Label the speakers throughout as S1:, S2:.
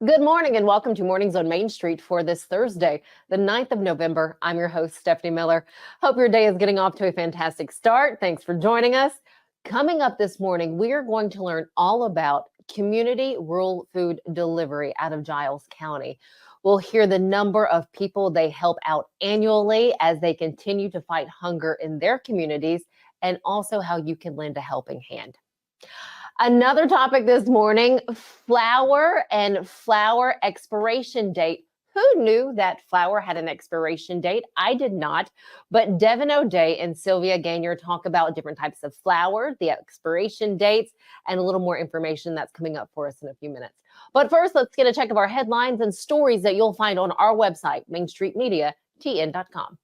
S1: Good morning and welcome to Mornings on Main Street for this Thursday, the 9th of November. I'm your host, Stefanie Miller. Hope your day is getting off to a fantastic start. Thanks for joining us. Coming up this morning, we are going to learn all about community rural food delivery out of Giles County. We'll hear the number of people they help out annually as they continue to fight hunger in their communities, and also how you can lend a helping hand. Another topic this morning, flour and flour expiration date. Who knew that flour had an expiration date? I did not, but Devon and Sylvia Ganier talk about different types of flour, the expiration dates, and a little more information that's coming up for us in a few minutes. But first, let's get a check of our headlines and stories that you'll find on our website, mainstreetmediatn.com.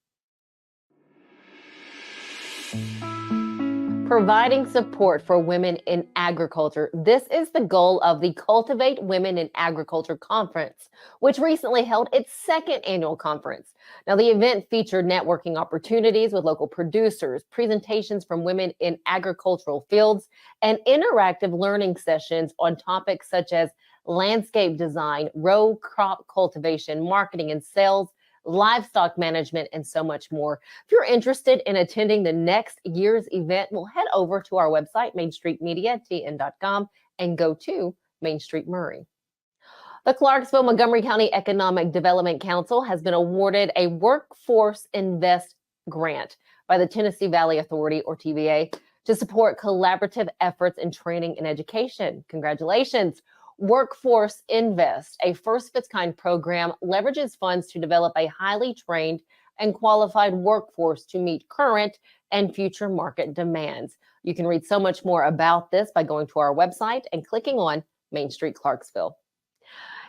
S1: Providing support for women in agriculture. This is the goal of the Cultivate Women in Agriculture Conference, which recently held its second annual conference. Now, the event featured networking opportunities with local producers, presentations from women in agricultural fields, and interactive learning sessions on topics such as landscape design, row crop cultivation, marketing and sales, livestock management, and so much more. If you're interested in attending the next year's event, we'll head over to our website, mainstreetmediatn.com, and go to Main Street Murray. The Clarksville-Montgomery County Economic Development Council has been awarded a Workforce Invest grant by the Tennessee Valley Authority, or TVA, to support collaborative efforts in training and education. Congratulations. Workforce Invest, a first-of-its-kind program, leverages funds to develop a highly trained and qualified workforce to meet current and future market demands. You can read so much more about this by going to our website and clicking on Main Street Clarksville.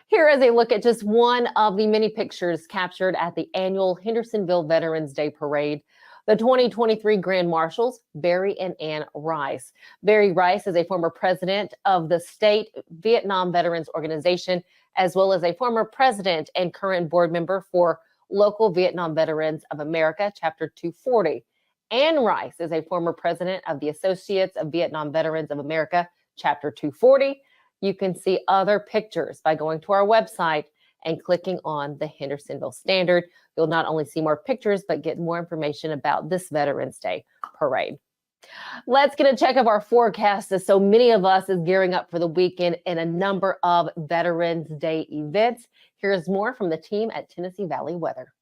S1: Here is a look at just one of the many pictures captured at the annual Hendersonville Veterans Day Parade. The 2023 Grand Marshals, Barry and Ann Rice. Barry Rice is a former president of the state Vietnam Veterans Organization, as well as a former president and current board member for Local Vietnam Veterans of America, Chapter 240. Ann Rice is a former president of the Associates of Vietnam Veterans of America, Chapter 240. You can see other pictures by going to our website and clicking on the Hendersonville Standard. You'll not only see more pictures, but get more information about this Veterans Day parade. Let's get a check of our forecast, as so many of us is gearing up for the weekend in a number of Veterans Day events. Here's more from the team at Tennessee Valley Weather.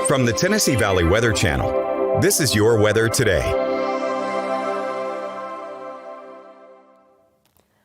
S2: From the Tennessee Valley Weather Channel, this is your weather today.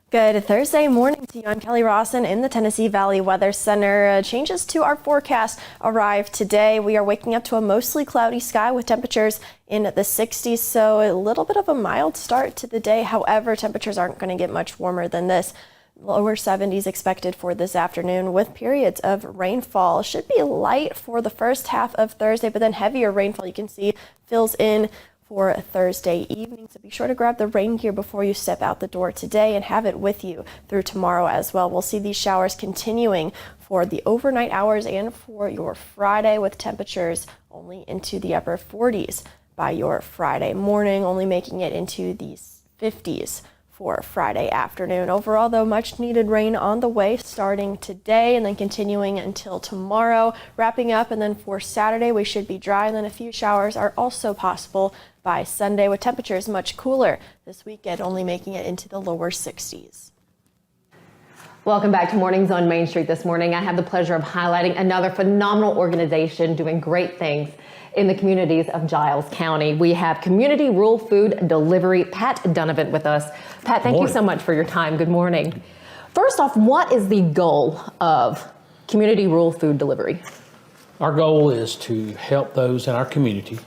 S3: Good Thursday morning to you. I'm Kelly Rawson in the Tennessee Valley Weather Center. Changes to our forecast arrive today. We are waking up to a mostly cloudy sky with temperatures in the 60s, so a little bit of a mild start to the day. However, temperatures aren't going to get much warmer than this. Lower 70s expected for this afternoon with periods of rainfall. Should be light for the first half of Thursday, but then heavier rainfall you can see fills in for a Thursday evening. So be sure to grab the rain gear before you step out the door today and have it with you through tomorrow as well. We'll see these showers continuing for the overnight hours and for your Friday, with temperatures only into the upper 40s by your Friday morning, only making it into the 50s for Friday afternoon. Overall, though, much needed rain on the way starting today and then continuing until tomorrow, wrapping up. And then for Saturday, we should be dry, and then a few showers are also possible by Sunday, with temperatures much cooler this weekend, only making it into the lower 60s.
S1: Welcome back to Mornings on Main Street this morning. I have the pleasure of highlighting another phenomenal organization doing great things in the communities of Giles County. We have Community Rural Food Delivery, Pat Dunnavant, with us. Pat, thank you so much for your time. Good morning. First off, what is the goal of Community Rural Food Delivery?
S4: Our goal is to help those in our community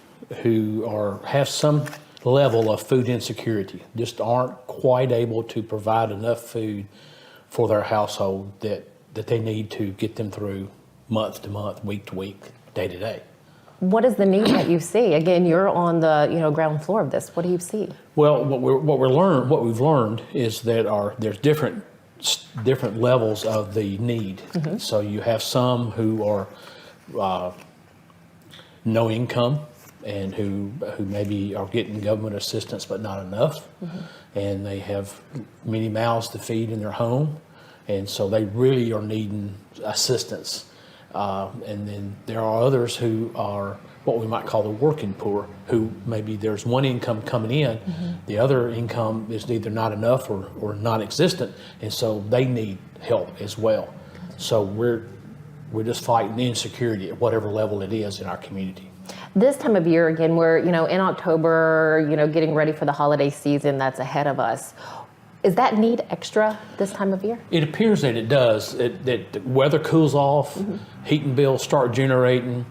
S4: who have some level of food insecurity, just aren't quite able to provide enough food for their household that they need to get them through month to month, week to week, day to day.
S1: What is the need that you see? Again, you're on the ground floor of this. What do you see?
S4: Well, what we've learned is that there's different levels of the need. Mm-hmm. So you have some who are no income, and who maybe are getting government assistance but not enough, and they have many mouths to feed in their home, and so they really are needing assistance. And then there are others who are what we might call the working poor, who maybe there's one income coming in, the other income is either not enough or non-existent, and so they need help as well. So we're just fighting insecurity at whatever level it is in our community.
S1: This time of year, again, we're, in October, getting ready for the holiday season that's ahead of us. Is that need extra this time of year?
S4: It appears that it does. That the weather cools off, heating bills start generating.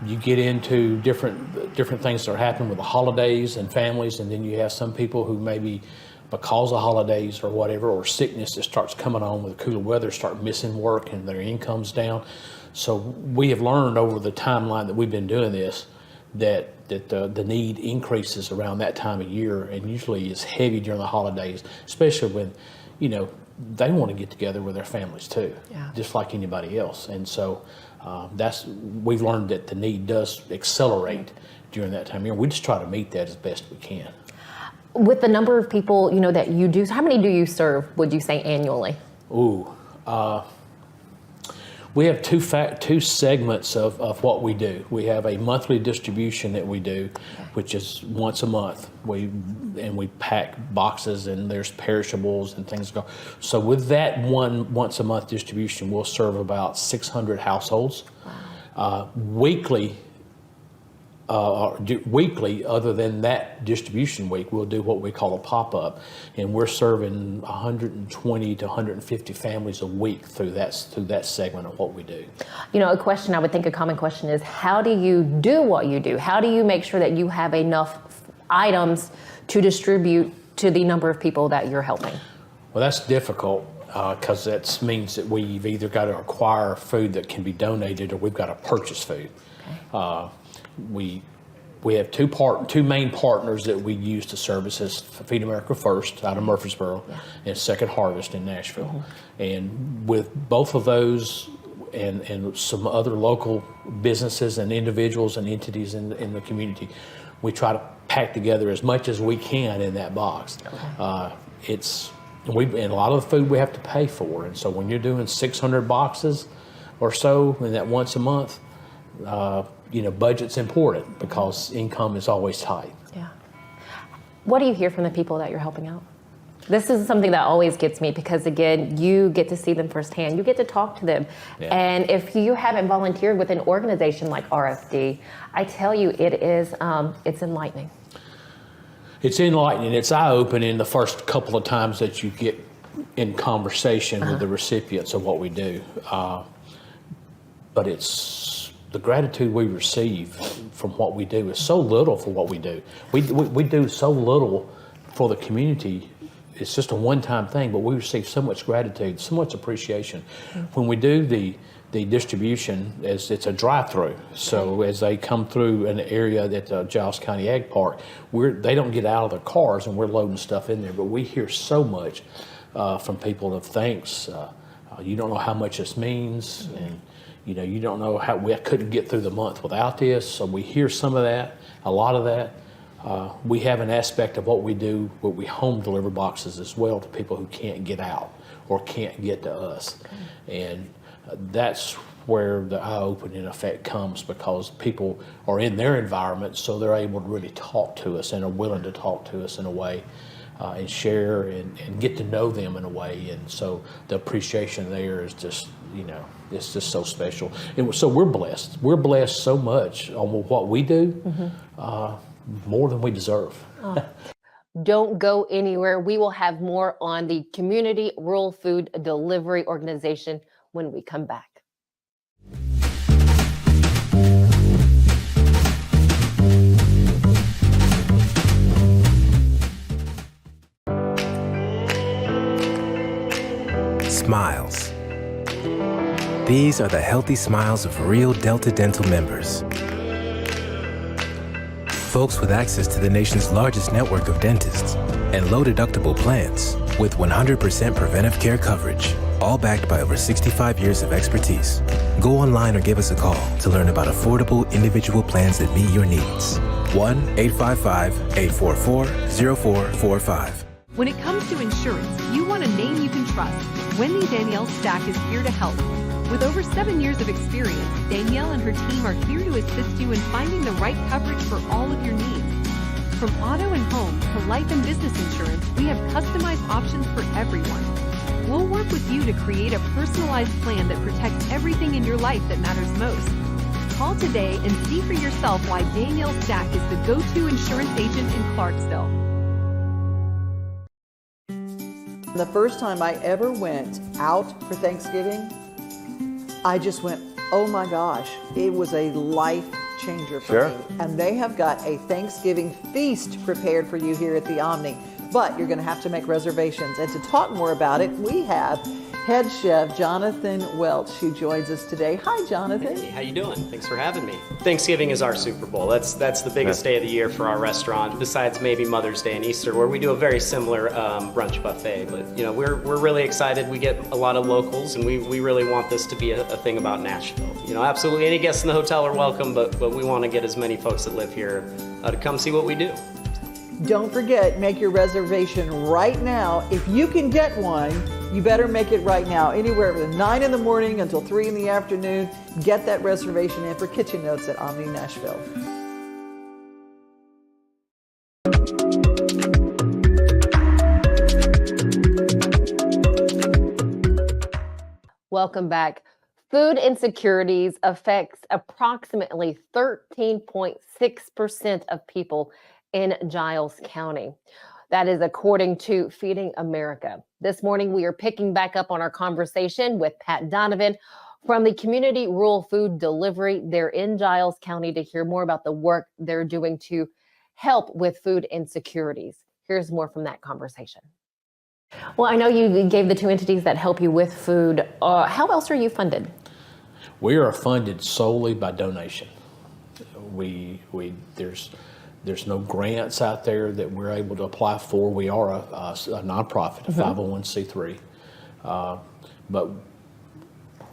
S4: You get into different things that are happening with the holidays and families, and then you have some people who maybe because of holidays or whatever, or sickness that starts coming on with the cooler weather, start missing work and their income's down. So we have learned over the timeline that we've been doing this that the need increases around that time of year, and usually is heavy during the holidays, especially when, they want to get together with their families too, just like anybody else. And so we've learned that the need does accelerate during that time of year. We just try to meet that as best we can.
S1: With the number of people, that you do, how many do you serve, would you say, annually?
S4: We have two segments of what we do. We have a monthly distribution that we do, which is once a month. We pack boxes, and there's perishables and things go. So with that once a month distribution, we'll serve about 600 households. Weekly, other than that distribution week, we'll do what we call a pop-up, and we're serving 120 to 150 families a week through that segment of what we do.
S1: A common question is, how do you do what you do? How do you make sure that you have enough items to distribute to the number of people that you're helping?
S4: Well, that's difficult because that means that we've either got to acquire food that can be donated, or we've got to purchase food. Okay. We have two main partners that we use to service as Feed America First out of Murfreesboro and Second Harvest in Nashville. And with both of those and some other local businesses and individuals and entities in the community, we try to pack together as much as we can in that box. Okay. And a lot of the food we have to pay for, and so when you're doing 600 boxes or so in that once a month, budget's important because income is always tight. Yeah.
S1: What do you hear from the people that you're helping out? This is something that always gets me because, again, you get to see them firsthand. You get to talk to them. Yeah. And if you haven't volunteered with an organization like RFD, I tell you, it's enlightening.
S4: It's enlightening. It's eye-opening the first couple of times that you get in conversation with the recipients of what we do. But it's the gratitude we receive from what we do is so little for what we do. We do so little for the community. It's just a one-time thing, but we receive so much gratitude, so much appreciation. Mm-hmm. When we do the distribution, it's a drive-through. So as they come through an area at the Giles County Ag Park, they don't get out of their cars and we're loading stuff in there, but we hear so much from people of thanks. You don't know how much this means, mm-hmm. and you don't know how we couldn't get through the month without this. So we hear some of that, a lot of that. We have an aspect of what we do where we home deliver boxes as well to people who can't get out or can't get to us. Okay. And that's where the eye-opening effect comes, because people are in their environment, so they're able to really talk to us and are willing to talk to us in a way and share and get to know them in a way. And so the appreciation there is just, it's just so special. And so we're blessed. We're blessed so much on what we do, mm-hmm. More than we deserve.
S1: Oh. Don't go anywhere. We will have more on the Community Rural Food Delivery Organization when we come back.
S5: Smiles. These are the healthy smiles of real Delta Dental members. Folks with access to the nation's largest network of dentists and low-deductible plans with 100% preventive care coverage, all backed by over 65 years of expertise. Go online or give us a call to learn about affordable individual plans that meet your needs. 1-855-844-0445.
S6: When it comes to insurance, you want a name you can trust. Wendy Danielle Stack is here to help. With over 7 years of experience, Danielle and her team are here to assist you in finding the right coverage for all of your needs. From auto and home to life and business insurance, we have customized options for everyone. We'll work with you to create a personalized plan that protects everything in your life that matters most. Call today and see for yourself why Danielle Stack is the go-to insurance agent in Clarksville.
S7: The first time I ever went out for Thanksgiving, I just went, oh my gosh, it was a life changer for me. And they have got a Thanksgiving feast prepared for you here at the Omni. But you're going to have to make reservations. And to talk more about it, we have head chef Jonathan Welch, who joins us today. Hi, Jonathan.
S8: Hey, how you doing? Thanks for having me. Thanksgiving is our Super Bowl. That's the biggest day of the year for our restaurant, besides maybe Mother's Day and Easter, where we do a very similar brunch buffet. But you know, we're really excited. We get a lot of locals, and we really want this to be a thing about Nashville. You know, absolutely any guests in the hotel are welcome, but we want to get as many folks that live here to come see what we do.
S7: Don't forget, make your reservation right now. If you can get one, you better make it right now. Anywhere from 9 in the morning until 3 in the afternoon, get that reservation in for Kitchen Notes at Omni Nashville.
S1: Welcome back. Food insecurities affects approximately 13.6% of people in Giles County. That is according to Feeding America. This morning, we are picking back up on our conversation with Pat Dunnavant from the Community Rural Food Delivery. They're in Giles County to hear more about the work they're doing to help with food insecurities. Here's more from that conversation. Well, I know you gave the two entities that help you with food. How else are you funded?
S4: We are funded solely by donation. There's no grants out there that we're able to apply for. We are a nonprofit, a 501c3, but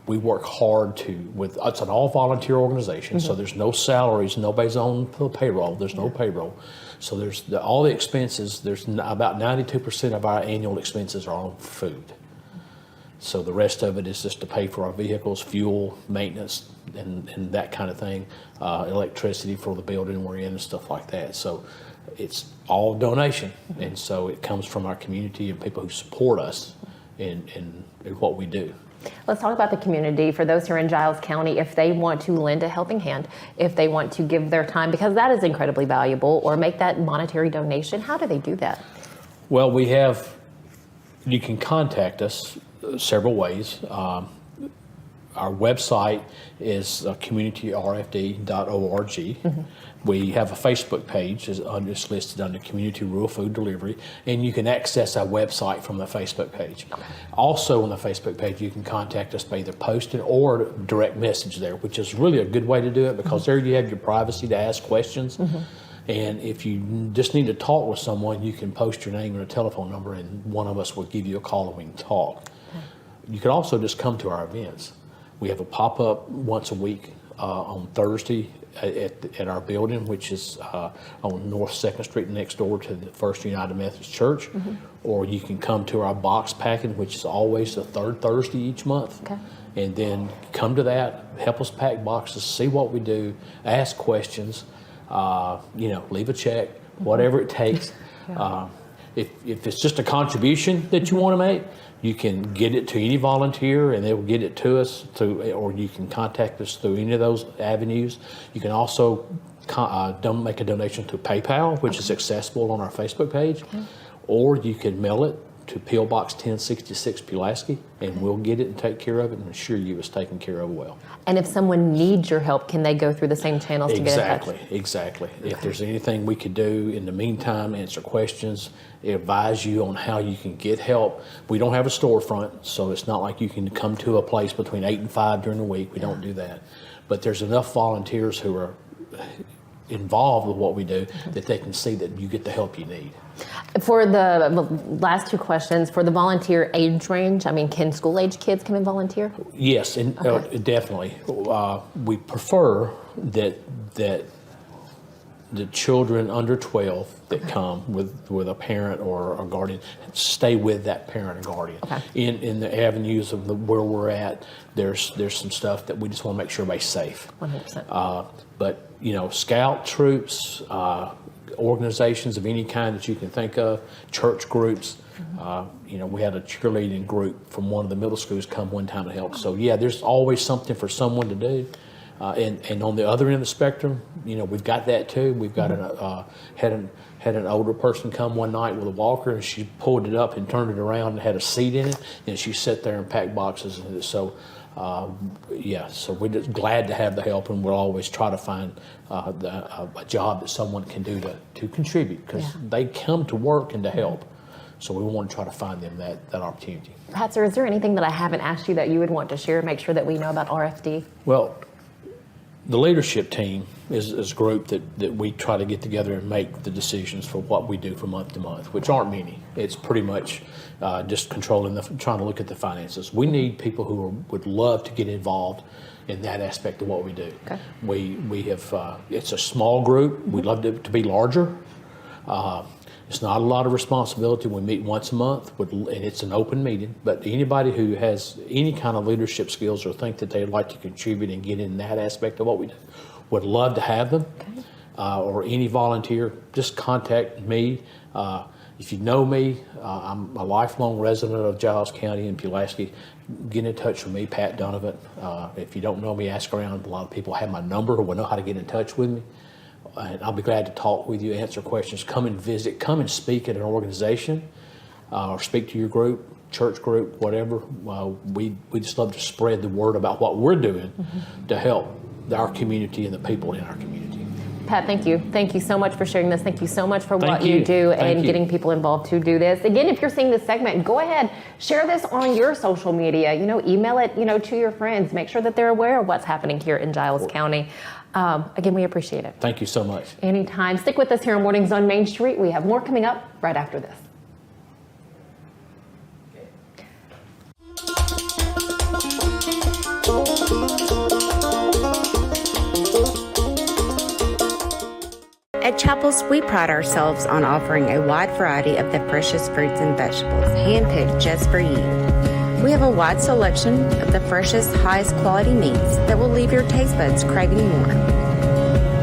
S4: we work hard it's an all volunteer organization, so there's no salaries, nobody's on the payroll, there's no payroll. So there's all the expenses, there's about 92% of our annual expenses are on food. So the rest of it is just to pay for our vehicles, fuel, maintenance, and that kind of thing, electricity for the building we're in and stuff like that. So it's all donation, and so it comes from our community and people who support us in what we do.
S1: Let's talk about the community. For those who are in Giles County, if they want to lend a helping hand, if they want to give their time, because that is incredibly valuable, or make that monetary donation, how do they do that?
S4: Well, you can contact us several ways. Our website is communityrfd.org. We have a Facebook page, it's listed under Community Rural Food Delivery, and you can access our website from the Facebook page. Also on the Facebook page, you can contact us by either posting or direct message there, which is really a good way to do it, because there you have your privacy to ask questions. And if you just need to talk with someone, you can post your name and a telephone number, and one of us will give you a call and we can talk. You can also just come to our events. We have a pop-up once a week on Thursday at our building, which is on North 2nd Street next door to the First United Methodist Church. Or you can come to our box packing, which is always the third Thursday each month. And then come to that, help us pack boxes, see what we do, ask questions, leave a check, whatever it takes. If it's just a contribution that you want to make, you can get it to any volunteer and they will get it to us, or you can contact us through any of those avenues. You can also make a donation to PayPal, which is accessible on our Facebook page, or you can mail it to P.O. Box 1066 Pulaski, and we'll get it and take care of it and assure you it's taken care of well.
S1: And if someone needs your help, can they go through the same channels to get in touch?
S4: Exactly. If there's anything we could do in the meantime, answer questions, advise you on how you can get help. We don't have a storefront, so it's not like you can come to a place between 8 and 5 during the week. We don't do that. But there's enough volunteers who are involved with what we do that they can see that you get the help you need.
S1: For the last two questions, for the volunteer age range, I mean, can school-age kids come and volunteer?
S4: Yes, and definitely. We prefer that the children under 12 that come with a parent or a guardian stay with that parent or guardian. In the avenues of where we're at, there's some stuff that we just want to make sure everybody's safe.
S1: 100%.
S4: But scout troops, organizations of any kind that you can think of, church groups. We had a cheerleading group from one of the middle schools come one time to help. So there's always something for someone to do. And on the other end of the spectrum, we've got that too. We've got had an older person come one night with a walker, and she pulled it up and turned it around and had a seat in it, and she sat there and packed boxes. So we're just glad to have the help, and we'll always try to find a job that someone can do to contribute, because they come to work and to help. So we want to try to find them that opportunity.
S1: Pat, sir, is there anything that I haven't asked you that you would want to share, make sure that we know about RFD?
S4: Well, the leadership team is a group that we try to get together and make the decisions for what we do from month to month, which aren't many. It's pretty much just trying to look at the finances. We need people who would love to get involved in that aspect of what we do.
S1: Okay.
S4: We have, it's a small group. We'd love to be larger. It's not a lot of responsibility. We meet once a month, and it's an open meeting. But anybody who has any kind of leadership skills or think that they'd like to contribute and get in that aspect of what we do, would love to have them.
S1: Okay.
S4: Or any volunteer, just contact me. If you know me, I'm a lifelong resident of Giles County in Pulaski. Get in touch with me, Pat Dunnavant. If you don't know me, ask around. A lot of people have my number or will know how to get in touch with me. And I'll be glad to talk with you, answer questions, come and visit, come and speak at an organization, or speak to your group, church group, whatever. We just love to spread the word about what we're doing to help our community and the people in our community.
S1: Pat, thank you. Thank you so much for sharing this. Thank you so much for what you do and getting people involved to do this. Again, if you're seeing this segment, go ahead, share this on your social media, email it, to your friends. Make sure that they're aware of what's happening here in Giles County. Again, we appreciate it.
S4: Thank you so much.
S1: Anytime. Stick with us here on Mornings on Main Street. We have more coming up right after this.
S9: At Chapels, we pride ourselves on offering a wide variety of the freshest fruits and vegetables, handpicked just for you. We have a wide selection of the freshest, highest quality meats that will leave your taste buds craving more.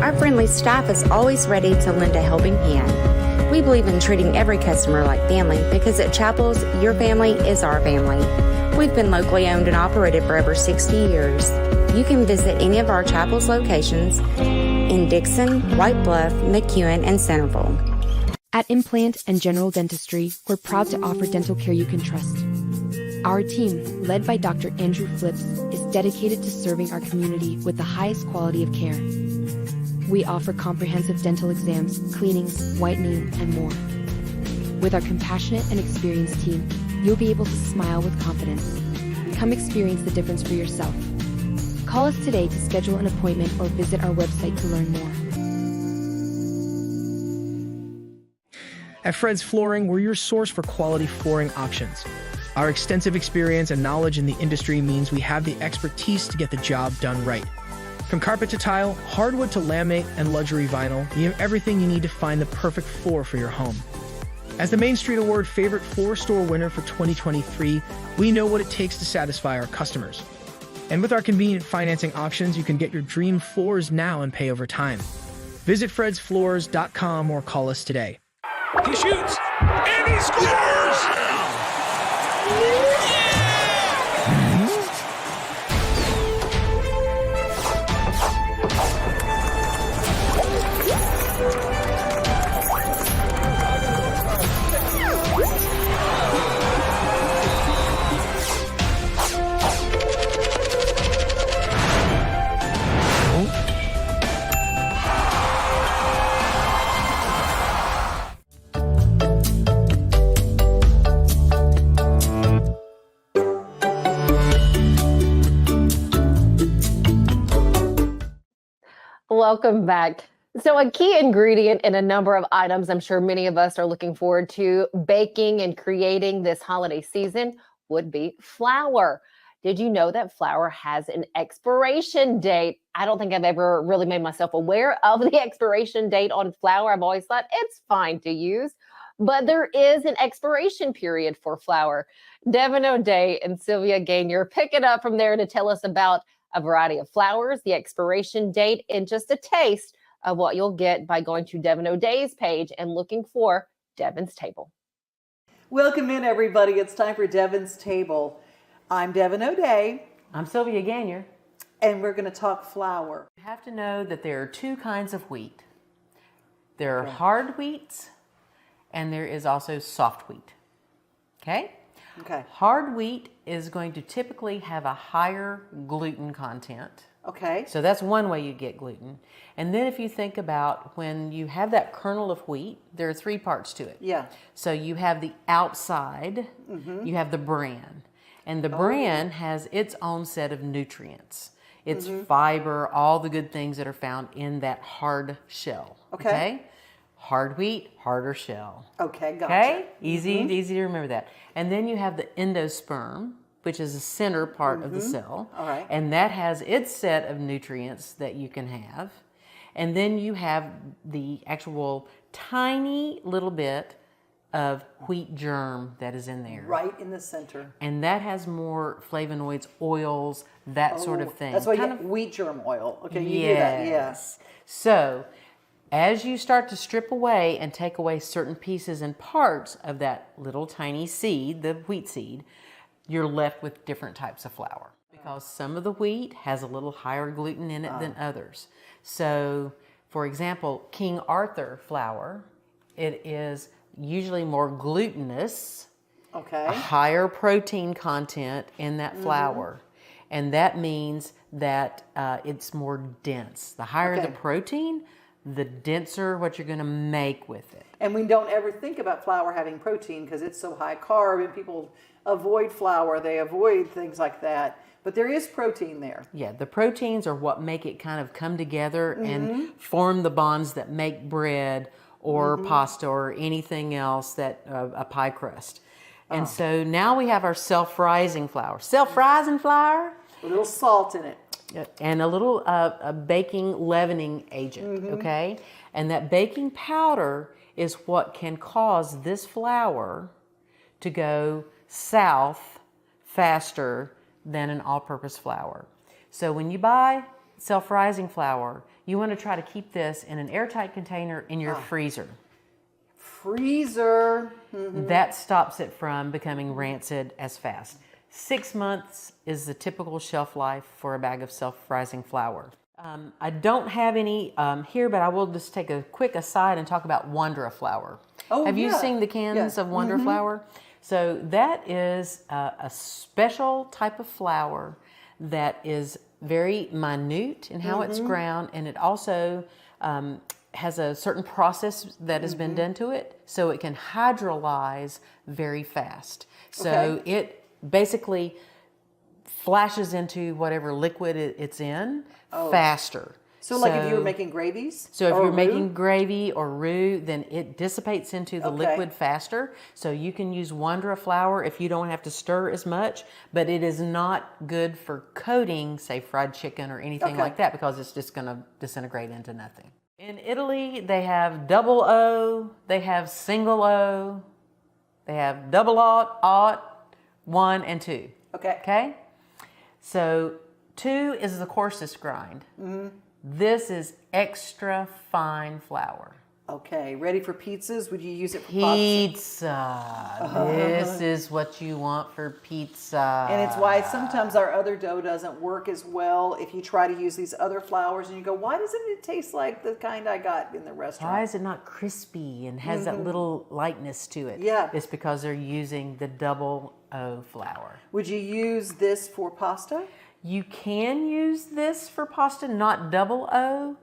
S9: Our friendly staff is always ready to lend a helping hand. We believe in treating every customer like family because at Chapels, your family is our family. We've been locally owned and operated for over 60 years. You can visit any of our Chapels locations in Dixon, White Bluff, McEwen, and Centerville.
S10: At Implant and General Dentistry, we're proud to offer dental care you can trust. Our team, led by Dr. Andrew Flips, is dedicated to serving our community with the highest quality of care. We offer comprehensive dental exams, cleanings, whitening, and more. With our compassionate and experienced team, you'll be able to smile with confidence. Come experience the difference for yourself. Call us today to schedule an appointment or visit our website to learn more.
S11: At Fred's Flooring, we're your source for quality flooring options. Our extensive experience and knowledge in the industry means we have the expertise to get the job done right. From carpet to tile, hardwood to laminate, and luxury vinyl, we have everything you need to find the perfect floor for your home. As the Main Street Award Favorite Floor Store winner for 2023, we know what it takes to satisfy our customers. And with our convenient financing options, you can get your dream floors now and pay over time. Visit fredsfloors.com or call us today.
S12: He shoots, and he scores!
S1: Welcome back. So, a key ingredient in a number of items I'm sure many of us are looking forward to baking and creating this holiday season would be flour. Did you know that flour has an expiration date? I don't think I've ever really made myself aware of the expiration date on flour. I've always thought it's fine to use, but there is an expiration period for flour. Devon O'Day and Sylvia Ganier pick it up from there to tell us about a variety of flours, the expiration date, and just a taste of what you'll get by going to Devon O'Day's page and looking for Devon's Table.
S7: Welcome in, everybody. It's time for Devon's Table. I'm Devon O'Day.
S13: I'm Sylvia Ganier.
S7: And we're going to talk flour.
S13: You have to know that there are two kinds of wheat. There are hard wheats, and there is also soft wheat. Okay?
S7: Okay.
S13: Hard wheat is going to typically have a higher gluten content.
S7: Okay.
S13: So that's one way you get gluten. And then if you think about when you have that kernel of wheat, there are three parts to it.
S7: Yeah.
S13: So you have the outside, you have the bran. And the bran has its own set of nutrients. It's fiber, all the good things that are found in that hard shell. Okay? Hard wheat, harder shell.
S7: Okay, gotcha.
S13: Okay? Easy to remember that. And then you have the endosperm, which is the center part of the cell.
S7: All right.
S13: And that has its set of nutrients that you can have. And then you have the actual tiny little bit of wheat germ that is in there.
S7: Right in the center.
S13: And that has more flavonoids, oils, that sort of thing.
S7: That's why you get wheat germ oil. Okay, you do that,
S13: Yes. So as you start to strip away and take away certain pieces and parts of that little tiny seed, the wheat seed, you're left with different types of flour because some of the wheat has a little higher gluten in it than others. So, for example, King Arthur flour, it is usually more glutinous, a higher protein content in that flour. And that means that it's more dense. The higher the protein, the denser what you're going to make with it.
S7: And we don't ever think about flour having protein because it's so high carb and people avoid flour, they avoid things like that. But there is protein there.
S13: Yeah, the proteins are what make it kind of come together and form the bonds that make bread or pasta or anything else that a pie crust. And so now we have our self-rising flour. Self-rising flour.
S7: A little salt in it.
S13: And a little a baking leavening agent, okay? And that baking powder is what can cause this flour to go south faster than an all-purpose flour. So when you buy self-rising flour, you want to try to keep this in an airtight container in your freezer.
S7: Freezer.
S13: That stops it from becoming rancid as fast. 6 months is the typical shelf life for a bag of self-rising flour. I don't have any here, but I will just take a quick aside and talk about Wondra flour. Have you seen the cans of Wondra flour? So that is a special type of flour that is very minute in how it's ground, and it also has a certain process that has been done to it, so it can hydrolyze very fast. So it basically flashes into whatever liquid it's in faster.
S7: So like if you were making gravies?
S13: So if you're making gravy or roux, then it dissipates into the liquid faster. So you can use Wondra flour if you don't have to stir as much, but it is not good for coating, say, fried chicken or anything like that because it's just going to disintegrate into nothing. In Italy, they have double O, they have single O, they have double aught, 1 and 2. Okay? So 2 is the coarsest grind. This is extra fine flour.
S7: Okay, ready for pizzas? Would you use it for
S13: pizza? This is what you want for pizza.
S7: And it's why sometimes our other dough doesn't work as well if you try to use these other flours and you go, why doesn't it taste like the kind I got in the restaurant?
S13: Why is it not crispy and has that little lightness to it?
S7: Yeah.
S13: It's because they're using the double O flour.
S7: Would you use this for pasta?
S13: You can use this for pasta, not double O,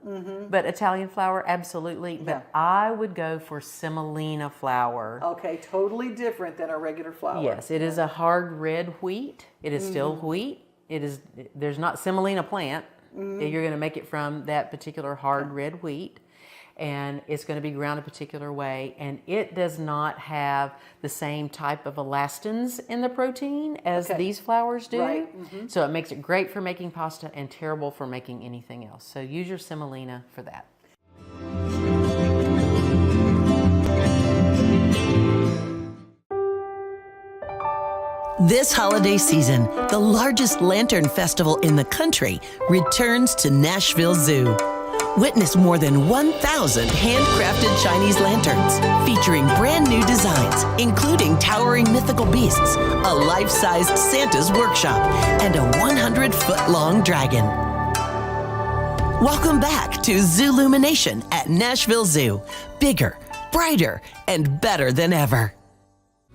S13: but Italian flour, absolutely. But I would go for semolina flour.
S7: Okay, totally different than a regular flour.
S13: Yes, it is a hard red wheat. It is still wheat. There's not semolina plant. You're going to make it from that particular hard red wheat. and it's going to be ground a particular way, and it does not have the same type of elastins in the protein as these flours do.
S7: Right.
S13: So it makes it great for making pasta and terrible for making anything else. So use your semolina for that.
S14: This holiday season, the largest lantern festival in the country returns to Nashville Zoo. Witness more than 1,000 handcrafted Chinese lanterns featuring brand new designs, including towering mythical beasts, a life-sized Santa's workshop, and a 100-foot-long dragon. Welcome back to Zoolumination at Nashville Zoo. Bigger, brighter, and better than ever.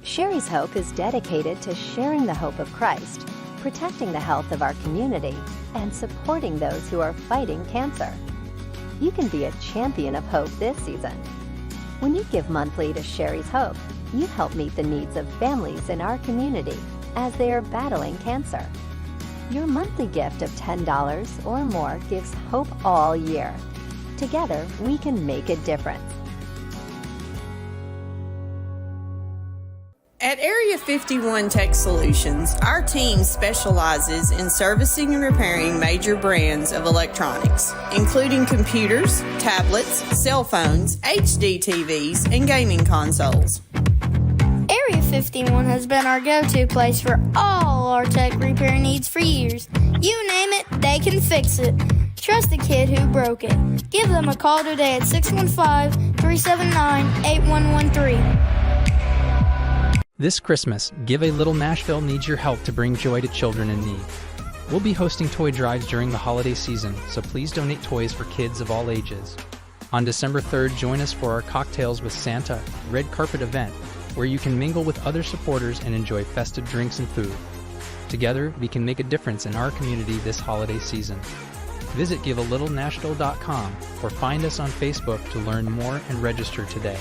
S15: Sherry's Hope is dedicated to sharing the hope of Christ, protecting the health of our community, and supporting those who are fighting cancer. You can be a champion of hope this season. When you give monthly to Sherry's Hope, you help meet the needs of families in our community as they are battling cancer. Your monthly gift of $10 or more gives hope all year. Together, we can make a difference.
S16: At Area 51 Tech Solutions, our team specializes in servicing and repairing major brands of electronics, including computers, tablets, cell phones, HD TVs, and gaming consoles.
S17: Area 51 has been our go-to place for all our tech repair needs for years. You name it, they can fix it. Trust the kid who broke it. Give them a call today at 615-379-8113.
S18: This Christmas, Give a Little Nashville needs your help to bring joy to children in need. We'll be hosting toy drives during the holiday season, so please donate toys for kids of all ages. On December 3rd, join us for our Cocktails with Santa red carpet event, where you can mingle with other supporters and enjoy festive drinks and food. Together, we can make a difference in our community this holiday season. Visit givealittle.nashville.com or find us on Facebook to learn more and register today.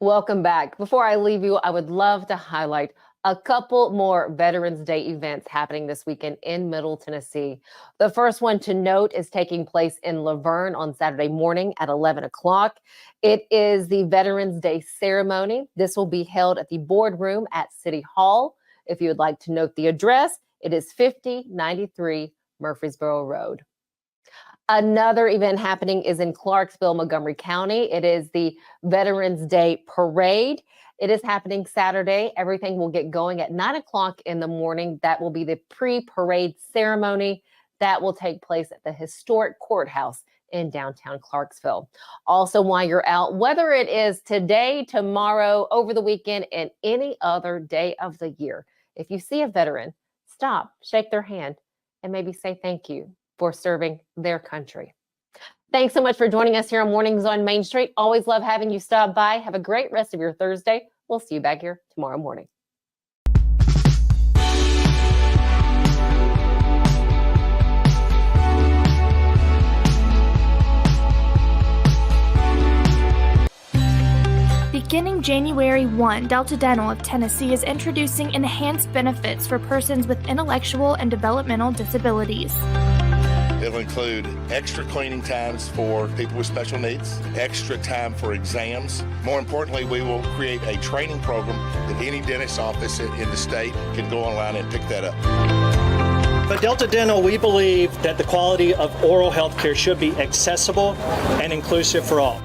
S1: Welcome back. Before I leave you, I would love to highlight a couple more Veterans Day events happening this weekend in Middle Tennessee. The first one to note is taking place in Laverne on Saturday morning at 11 o'clock. It is the Veterans Day ceremony. This will be held at the boardroom at City Hall. If you would like to note the address, it is 5093 Murfreesboro Road. Another event happening is in Clarksville, Montgomery County. It is the Veterans Day Parade. It is happening Saturday. Everything will get going at 9 o'clock in the morning. That will be the pre-parade ceremony that will take place at the historic courthouse in downtown Clarksville. Also, while you're out, whether it is today, tomorrow, over the weekend, and any other day of the year, if you see a veteran, stop, shake their hand, and maybe say thank you for serving their country. Thanks so much for joining us here on Mornings on Main Street. Always love having you stop by. Have a great rest of your Thursday. We'll see you back here tomorrow morning.
S19: Beginning January 1, Delta Dental of Tennessee is introducing enhanced benefits for persons with intellectual and developmental disabilities.
S20: It'll include extra cleaning times for people with special needs, extra time for exams. More importantly, we will create a training program that any dentist office in the state can go online and pick that up.
S21: At Delta Dental, we believe that the quality of oral health care should be accessible and inclusive for all.